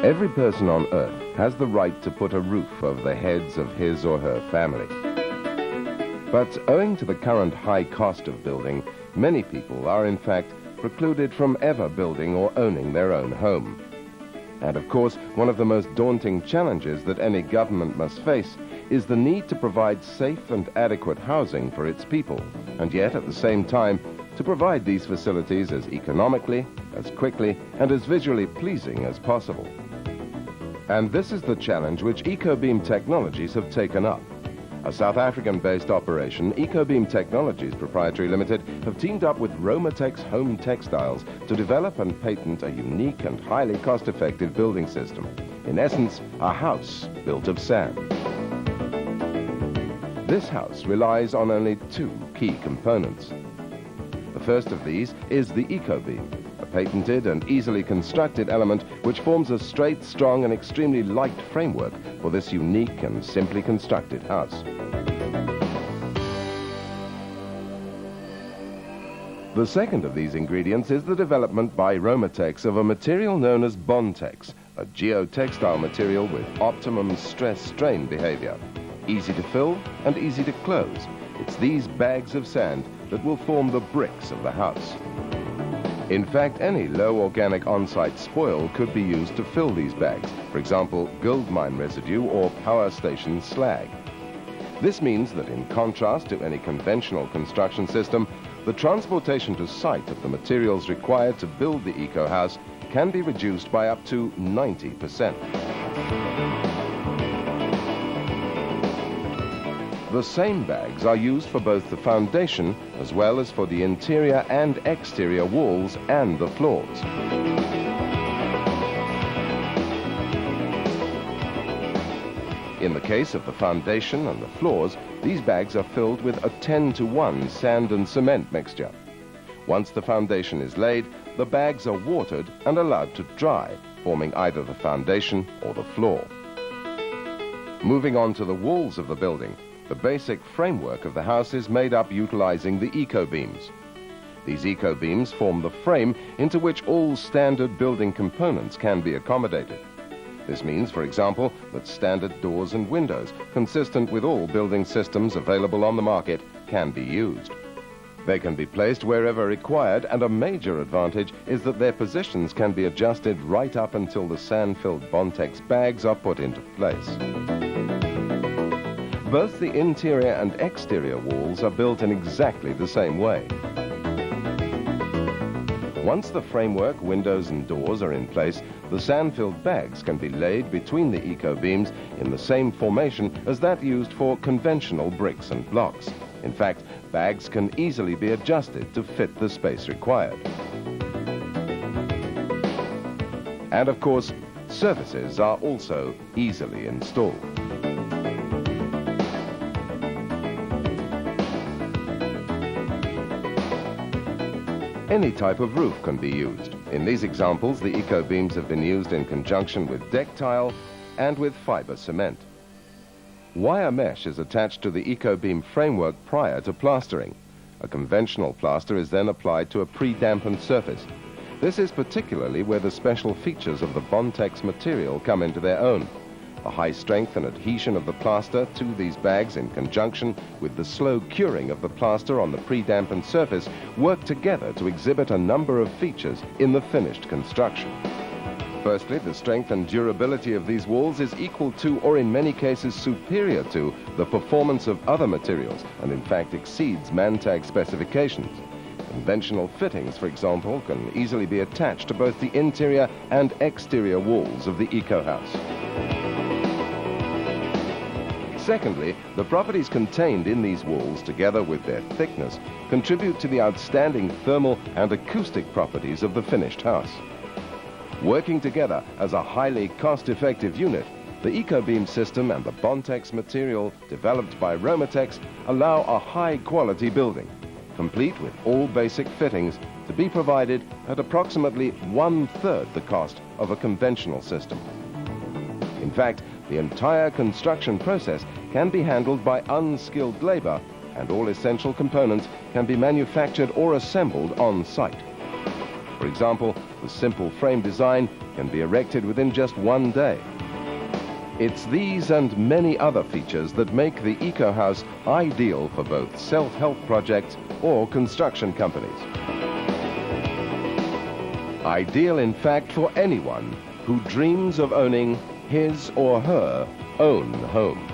Every person on Earth has the right to put a roof over the heads of his or her family. But owing to the current high cost of building, many people are in fact precluded from ever building or owning their own home. And of course, one of the most daunting challenges that any government must face is the need to provide safe and adequate housing for its people, and yet at the same time to provide these facilities as economically, as quickly, and as visually pleasing as possible. And this is the challenge which EcoBeam Technologies have taken up. A South African-based operation, EcoBeam Technologies Proprietary Limited, have teamed up with Romatex Home Textiles to develop and patent a unique and highly cost-effective building system. In essence, a house built of sand. This house relies on only two key components. The first of these is the EcoBeam, a patented and easily constructed element which forms a straight, strong and extremely light framework for this unique and simply constructed house. The second of these ingredients is the development by Romatex of a material known as Bontex, a geotextile material with optimum stress-strain behavior, easy to fill and easy to close. It's these bags of sand that will form the bricks of the house. In fact, any low organic on-site spoil could be used to fill these bags, for example, gold mine residue or power station slag. This means that in contrast to any conventional construction system, the transportation to site of the materials required to build the eco-house can be reduced by up to 90%. The same bags are used for both the foundation as well as for the interior and exterior walls and the floors. In the case of the foundation and the floors, these bags are filled with a 10-to-1 sand and cement mixture. Once the foundation is laid, the bags are watered and allowed to dry, forming either the foundation or the floor. Moving on to the walls of the building, the basic framework of the house is made up utilizing the eco-beams. These eco-beams form the frame into which all standard building components can be accommodated. This means, for example, that standard doors and windows, consistent with all building systems available on the market, can be used. They can be placed wherever required, and a major advantage is that their positions can be adjusted right up until the sand-filled Bontex bags are put into place. Both the interior and exterior walls are built in exactly the same way. Once the framework, windows and doors are in place, the sand-filled bags can be laid between the eco-beams in the same formation as that used for conventional bricks and blocks. In fact, bags can easily be adjusted to fit the space required. And of course, surfaces are also easily installed. Any type of roof can be used. In these examples, the eco-beams have been used in conjunction with deck tile and with fiber cement. Wire mesh is attached to the eco-beam framework prior to plastering. A conventional plaster is then applied to a pre-dampened surface. This is particularly where the special features of the Bontex material come into their own. The high strength and adhesion of the plaster to these bags in conjunction with the slow curing of the plaster on the pre-dampened surface work together to exhibit a number of features in the finished construction. Firstly, the strength and durability of these walls is equal to, or in many cases superior to, the performance of other materials, and in fact exceeds Manntag specifications. Conventional fittings, for example, can easily be attached to both the interior and exterior walls of the eco-house. Secondly, the properties contained in these walls, together with their thickness, contribute to the outstanding thermal and acoustic properties of the finished house. Working together as a highly cost-effective unit, the eco-beam system and the Bontex material developed by Romatex allow a high-quality building, complete with all basic fittings, to be provided at approximately 1/3 the cost of a conventional system. In fact, the entire construction process can be handled by unskilled labor, and all essential components can be manufactured or assembled on site. For example, the simple frame design can be erected within just one day. It's these and many other features that make the Eco House ideal for both self-help projects or construction companies. Ideal, in fact, for anyone who dreams of owning his or her own home.